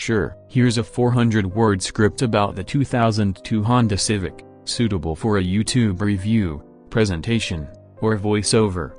sure. Here's a 400-word script about the 2002 Honda Civic, suitable for a YouTube review, presentation, or voiceover.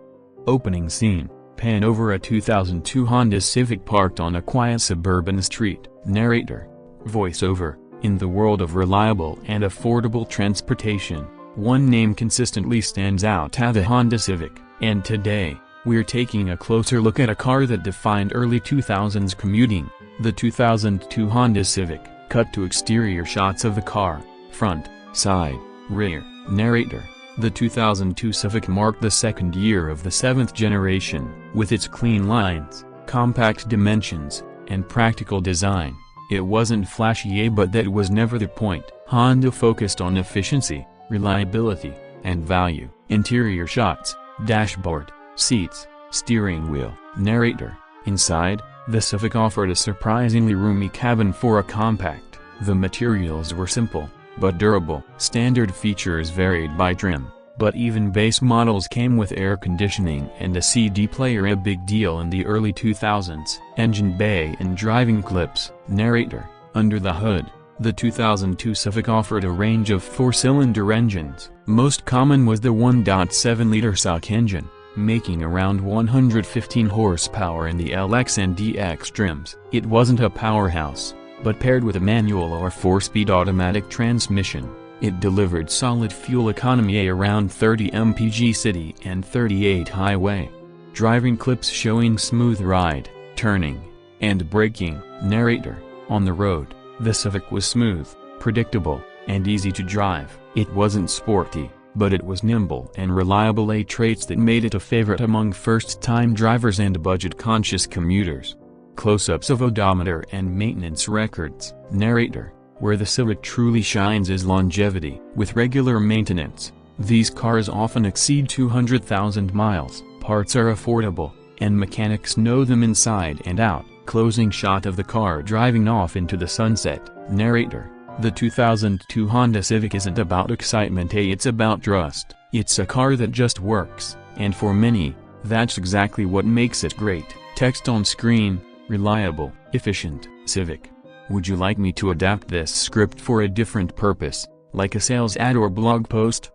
Opening scene: pan over a 2002 Honda Civic parked on a quiet suburban street. Narrator. Voiceover: in the world of reliable and affordable transportation, one name consistently stands out: the Honda Civic. And today, we're taking a closer look at a car that defined early 2000s commuting, the 2002 Honda Civic. Cut to exterior shots of the car: front, side, rear. Narrator. The 2002 Civic marked the second year of the seventh generation. With its clean lines, compact dimensions, and practical design, it wasn't flashy, but that was never the point. Honda focused on efficiency, reliability, and value. Interior shots: dashboard, seats, steering wheel. Narrator. Inside, the Civic offered a surprisingly roomy cabin for a compact. The materials were simple, but durable. Standard features varied by trim, but even base models came with air conditioning and a CD player, a big deal in the early 2000s. Engine bay and driving clips. Narrator. Under the hood, the 2002 Civic offered a range of four-cylinder engines. Most common was the 1.7-liter SOC engine, making around 115 horsepower in the LX and DX trims. It wasn't a powerhouse, but paired with a manual or 4-speed automatic transmission, it delivered solid fuel economy, around 30 mpg city and 38 highway. Driving clips showing smooth ride, turning, and braking. Narrator. On the road, the Civic was smooth, predictable, and easy to drive. It wasn't sporty, but it was nimble and reliable, traits that made it a favorite among first-time drivers and budget-conscious commuters. Close-ups of odometer and maintenance records. Narrator. Where the Civic truly shines is longevity. With regular maintenance, these cars often exceed 200,000 miles. Parts are affordable, and mechanics know them inside and out. Closing shot of the car driving off into the sunset. Narrator. The 2002 Honda Civic isn't about excitement, it's about trust. It's a car that just works, and for many, that's exactly what makes it great. Text on screen: reliable, efficient, Civic. Would you like me to adapt this script for a different purpose, like a sales ad or blog post?